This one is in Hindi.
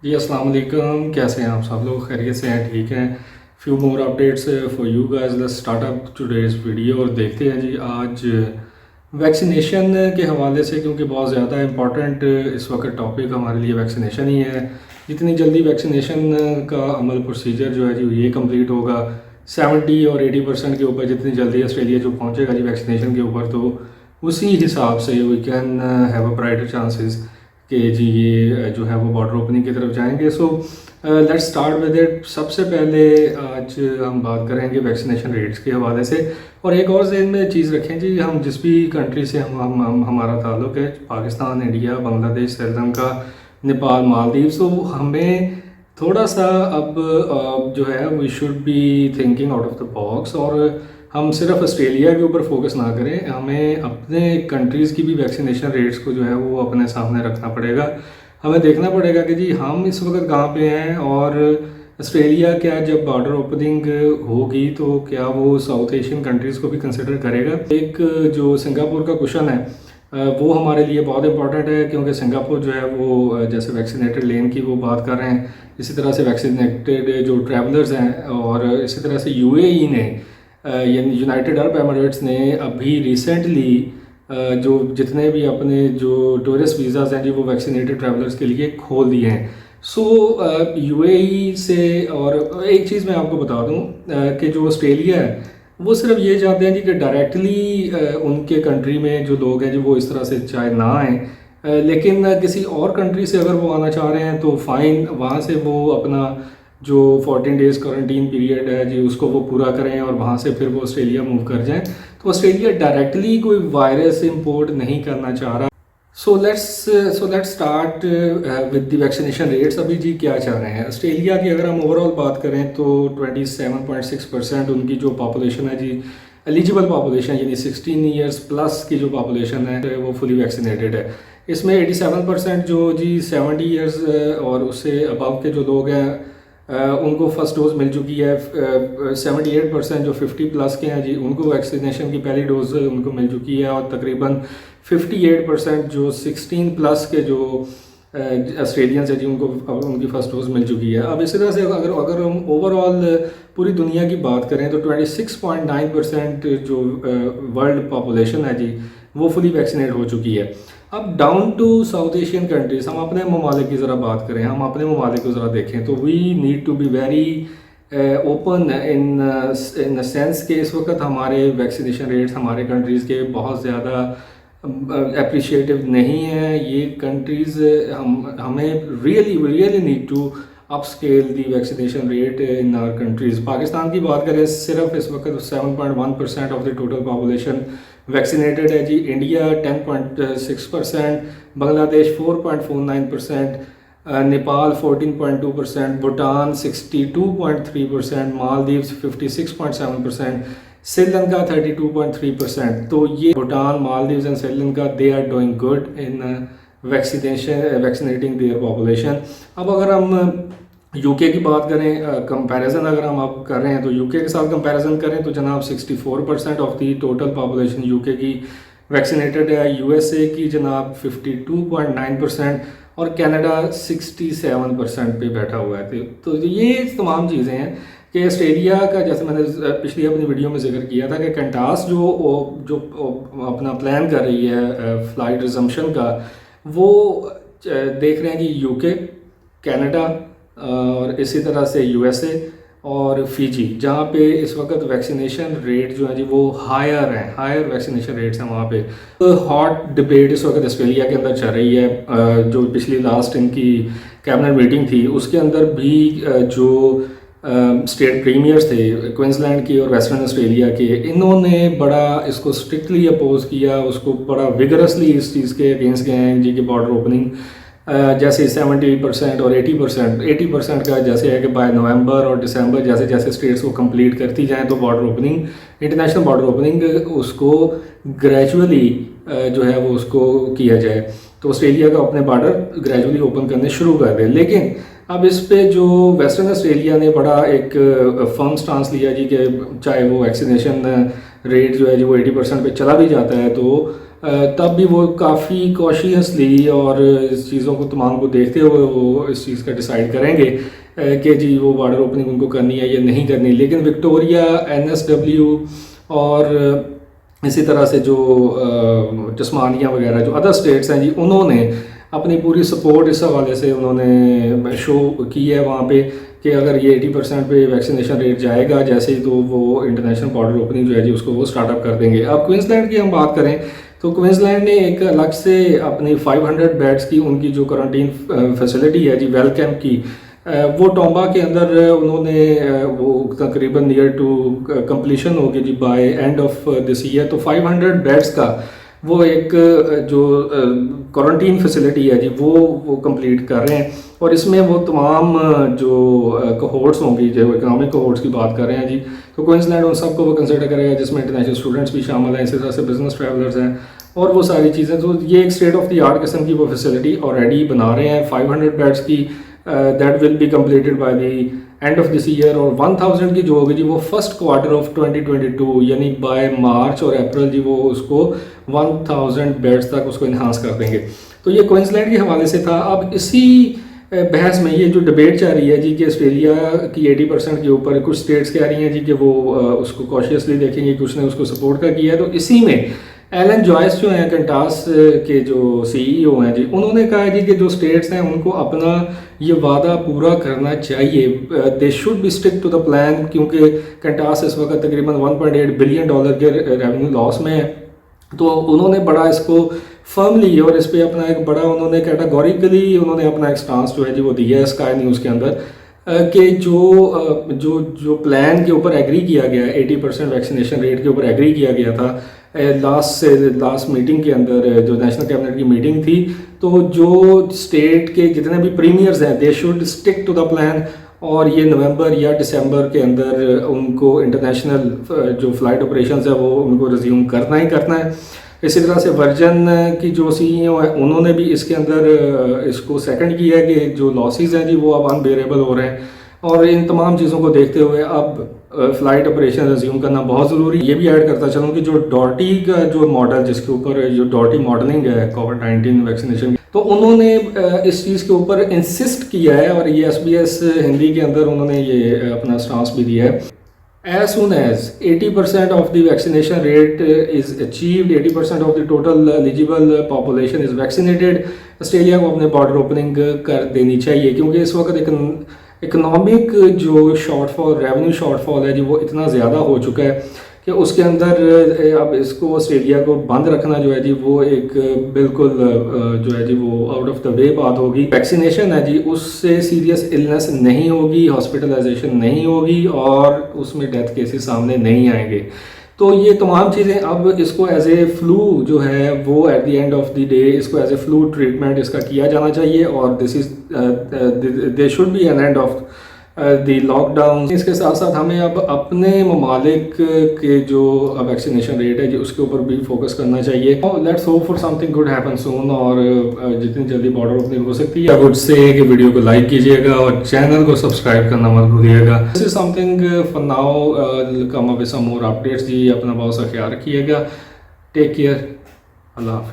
जी अस्सलाम वालेकुम। कैसे हैं आप सब लोग? खैरियत से हैं? ठीक हैं? Few more updates for you guys. Let's start up today's video और देखते हैं जी आज वैक्सीनेशन के हवाले से, क्योंकि बहुत ज़्यादा इम्पॉर्टेंट इस वक्त टॉपिक हमारे लिए वैक्सीनेशन ही है। जितनी जल्दी वैक्सीनेशन का अमल प्रोसीजर जो है जी ये कंप्लीट होगा 70 और 80% के ऊपर, जितनी जल्दी ऑस्ट्रेलिया जो पहुंचेगा जी वैक्सीनेशन के ऊपर, तो उसी हिसाब से we can have a brighter chances कि जी ये जो है वो बॉर्डर ओपनिंग की तरफ जाएंगे। So let's start with it. सबसे पहले आज हम बात करेंगे वैक्सीनेशन रेट्स के हवाले से। और एक और जहन में चीज़ रखें जी, हम जिस भी कंट्री से हमारा ताल्लुक है, पाकिस्तान, इंडिया, बांग्लादेश, श्रीलंका, नेपाल, मालदीव, तो हमें थोड़ा सा अब जो है we should be thinking out of the box. और हम सिर्फ ऑस्ट्रेलिया के ऊपर फोकस ना करें, हमें अपने कंट्रीज़ की भी वैक्सीनेशन रेट्स को जो है वो अपने सामने रखना पड़ेगा। हमें देखना पड़ेगा कि जी हम इस वक्त कहाँ पे हैं, और ऑस्ट्रेलिया क्या जब बॉर्डर ओपनिंग होगी तो क्या वो साउथ एशियन कंट्रीज़ को भी कंसिडर करेगा। एक जो सिंगापुर का क्वेश्चन है वो हमारे लिए बहुत इंपॉर्टेंट है, क्योंकि सिंगापुर जो है वो जैसे वैक्सीनेटेड लेन की वो बात कर रहे हैं, इसी तरह से वैक्सीनेटेड जो ट्रैवलर्स हैं, और इसी तरह से यूएई ने यानी यूनाइटेड अरब एमिरेट्स ने अभी रिसेंटली जो जितने भी अपने जो टूरिस्ट वीज़ाज़ हैं जी वो वैक्सीनेटेड ट्रैवलर्स के लिए खोल दिए हैं। सो यूएई से, और एक चीज़ मैं आपको बता दूं कि जो ऑस्ट्रेलिया है वो सिर्फ ये चाहते हैं जी कि डायरेक्टली उनके कंट्री में जो लोग हैं जी वो इस तरह से चाहे ना आएँ, लेकिन किसी और कंट्री से अगर वो आना चाह रहे हैं तो फ़ाइन, वहाँ से वो अपना जो 14 डेज़ क्वारंटीन पीरियड है जी उसको वो पूरा करें और वहाँ से फिर वो ऑस्ट्रेलिया मूव कर जाएं। तो ऑस्ट्रेलिया डायरेक्टली कोई वायरस इंपोर्ट नहीं करना चाह रहा। So let's start with the vaccination rates. अभी जी क्या चाह रहे हैं ऑस्ट्रेलिया की? अगर हम ओवरऑल बात करें तो 27.6% उनकी जो पॉपुलेशन है जी, एलिजिबल पॉपुलेशन यानी 16 ईयर्स प्लस की जो पॉपुलेशन है वो फुली वैक्सीनेटेड है। इसमें 87% जो जी 70 ईयर्स और उससे अबव के जो लोग हैं उनको फर्स्ट डोज मिल चुकी है। 78% जो 50 प्लस के हैं जी उनको वैक्सीनेशन की पहली डोज उनको मिल चुकी है, और तकरीबन 58% जो 16 प्लस के जो ऑस्ट्रेलियंस हैं जी उनको अब उनकी फ़र्स्ट डोज मिल चुकी है। अब इसी तरह से अगर अगर हम ओवरऑल पूरी दुनिया की बात करें तो 26.9% जो वर्ल्ड पॉपुलेशन है जी वो फुली वैक्सीनेट हो चुकी है। अब down to south Asian countries, हम अपने ममालिक की ज़रा बात करें, हम अपने ममालिक को ज़रा देखें तो we need to be very open in sense कि इस वक्त हमारे वैक्सीनेशन रेट्स हमारे कंट्रीज़ के बहुत ज़्यादा अप्रिशिएटिव नहीं है। ये कंट्रीज़ हमें really need to upscale the vaccination rate in our countries. Pakistan की बात करें सिर्फ इस वक्त 7.1% of the total population vaccinated है जी। इंडिया 10.6%, बांग्लादेश 4.49%, नेपाल 14.2%, भूटान 62.3%, मालदीव्स 56.7%, श्रीलंका 32.3%। तो ये Bhutan, Maldives and Sri Lanka they are doing good in vaccinating their population. अब अगर हम यूके की बात करें, कंपैरिजन अगर हम आप कर रहे हैं तो यूके के साथ कंपैरिजन करें तो जनाब 64% of the total population UK की वैक्सीनेटेड है। यूएसए की जनाब 52.9% और कनाडा 67% पे बैठा हुआ है। तो ये तमाम चीज़ें हैं कि ऑस्ट्रेलिया का, जैसे मैंने पिछली अपनी वीडियो में जिक्र किया था कि कंटास जो अपना प्लान कर रही है फ़्लाइट रिजम्पशन का, वो देख रहे हैं कि यूके, कनाडा और इसी तरह से यूएसए और फिजी, जहाँ पे इस वक्त वैक्सीनेशन रेट जो है जी वो हायर वैक्सीनेशन रेट्स हैं वहाँ पे। तो हॉट डिबेट इस वक्त ऑस्ट्रेलिया के अंदर चल रही है। जो पिछली लास्ट इनकी कैबिनेट मीटिंग थी उसके अंदर भी जो स्टेट प्रीमियर्स थे क्वींसलैंड की और वेस्टर्न ऑस्ट्रेलिया के, इन्होंने बड़ा इसको स्ट्रिक्टली अपोज किया, उसको बड़ा विगरसली इस चीज़ के अगेंस्ट गए हैं जी कि बॉर्डर ओपनिंग जैसे 70% और 80% का जैसे है कि बाय नवंबर और दिसंबर जैसे जैसे स्टेट्स को कंप्लीट करती जाएं तो border opening, international border opening उसको ग्रेजुअली जो है वो उसको किया जाए। तो ऑस्ट्रेलिया का अपने बॉर्डर ग्रेजुअली ओपन करने शुरू कर दे। लेकिन अब इस पे जो वेस्टर्न ऑस्ट्रेलिया ने बड़ा एक फर्म स्टांस लिया जी कि चाहे वो वैक्सीनेशन रेट जो है जो 80% पे चला भी जाता है तो तब भी वो काफ़ी कॉशियसली और इस चीज़ों को तमाम को देखते हुए वो इस चीज़ का डिसाइड करेंगे कि जी वो बॉर्डर ओपनिंग उनको करनी है या नहीं करनी। लेकिन विक्टोरिया, NSW और इसी तरह से जो तस्मानिया वगैरह जो अदर स्टेट्स हैं जी, उन्होंने अपनी पूरी सपोर्ट इस हवाले से उन्होंने शो की है वहाँ पे कि अगर ये 80% पे वैक्सीनेशन रेट जाएगा जैसे ही, तो वो इंटरनेशनल बॉर्डर ओपनिंग जो है जी उसको वो स्टार्टअप कर देंगे। अब क्वींसलैंड की हम बात करें तो क्वींसलैंड ने एक अलग से अपनी 500 बेड्स की उनकी जो क्वारंटीन फैसिलिटी है जी वेलकम की, वो टोम्बा के अंदर उन्होंने वो तकरीबन नियर टू कंप्लीशन होगी जी by end of this year. तो 500 बेड्स का वो एक जो क्वारंटीन फैसिलिटी है जी वो कंप्लीट कर रहे हैं। और इसमें वो तमाम जो कोहोर्ट्स होंगी, जो इकोनॉमिक कोहोर्ट्स की बात कर रहे हैं जी, तो क्वींसलैंड उन सबको वो कंसिडर करेगा जिसमें इंटरनेशनल स्टूडेंट्स भी शामिल हैं, इसी तरह से बिजनेस ट्रैवलर्स हैं और वो सारी चीज़ें। तो ये एक स्टेट ऑफ द आर्ट किस्म की वो फैसिलिटी ऑलरेडी बना रहे हैं 500 बेड्स की, that will be completed by the end of this year. और 1000 की जो होगी जी वो फर्स्ट क्वार्टर ऑफ 2022 यानी बाय मार्च और अप्रैल जी वो उसको 1000 बेड्स तक उसको इन्हांस कर देंगे। तो ये क्वींसलैंड के हवाले से था। अब इसी बहस में ये जो डिबेट चल रही है जी कि ऑस्ट्रेलिया की 80% के ऊपर कुछ स्टेट्स कह रही हैं जी कि वो उसको कॉशियसली देखेंगे, कुछ ने उसको सपोर्ट का किया है। तो इसी में एलन जॉयस जो हैं कंटास के जो CEO हैं जी, उन्होंने कहा है जी कि जो स्टेट्स हैं उनको अपना ये वादा पूरा करना चाहिए, they should be stick to the plan, क्योंकि कंटास इस वक्त तकरीबन $1.8 बिलियन के रेवेन्यू लॉस में है। तो उन्होंने बड़ा इसको फर्मली और इस पर अपना एक बड़ा उन्होंने कैटेगोरिकली उन्होंने अपना एक स्टांस जो है जी वो दिया है स्काई न्यूज़ के अंदर कि जो प्लान के ऊपर एग्री किया गया है 80% वैक्सीनेशन रेट के ऊपर एग्री किया गया था लास्ट मीटिंग के अंदर, जो नेशनल कैबिनेट की मीटिंग थी, तो जो स्टेट के जितने भी प्रीमियर्स हैं they should stick to the plan और ये नवंबर या दिसंबर के अंदर उनको इंटरनेशनल जो फ़्लाइट ऑपरेशंस है वो उनको रिज्यूम करना ही करना है। इसी तरह से वर्जन की जो CEO है उन्होंने भी इसके अंदर इसको सेकंड किया है कि जो लॉसेस हैं जी वो अब अनबेरेबल हो रहे हैं। और इन तमाम चीज़ों को देखते हुए अब फ़्लाइट ऑपरेशन रिज्यूम करना बहुत ज़रूरी। ये भी ऐड करता चलूँ कि जो डॉटी का जो मॉडल जिसके ऊपर जो डॉटी मॉडलिंग है कोविड-19 वैक्सीनेशन, तो उन्होंने इस चीज़ के ऊपर इंसिस्ट किया है और ये SBS हिंदी के अंदर उन्होंने ये अपना स्टांस भी दिया है। As soon as 80% of the vaccination rate is achieved, 80% of the total eligible population is vaccinated, Australia को अपने बॉर्डर ओपनिंग कर देनी चाहिए, क्योंकि इस वक्त इकोनॉमिक जो शॉर्टफॉल, रेवेन्यू शॉर्टफॉल है जी वो इतना ज़्यादा हो चुका है कि उसके अंदर अब इसको ऑस्ट्रेलिया को बंद रखना जो है जी वो एक बिल्कुल जो है जी वो आउट ऑफ द वे बात होगी। वैक्सीनेशन है जी उससे सीरियस इलनेस नहीं होगी, हॉस्पिटलाइजेशन नहीं होगी और उसमें डेथ केसेस सामने नहीं आएंगे। तो ये तमाम चीज़ें अब इसको एज ए फ्लू जो है वो at the end of the day इसको एज ए फ्लू ट्रीटमेंट इसका किया जाना चाहिए और this is they should be an end of the lockdown. इसके साथ साथ हमें अब अपने ममालिक के जो वैक्सीनेशन रेट है जी उसके ऊपर भी फोकस करना चाहिए। Let's hope for something good happen soon और जितनी जल्दी बॉर्डर ओपनिंग हो सकती है। गुड से कि वीडियो को लाइक कीजिएगा और चैनल को सब्सक्राइब करना मत भूलिएगा। This is something for now, come up with some more updates जी। अपना बहुत सा ख्याल रखिएगा। Take care. अल्लाह हाफ़िज़।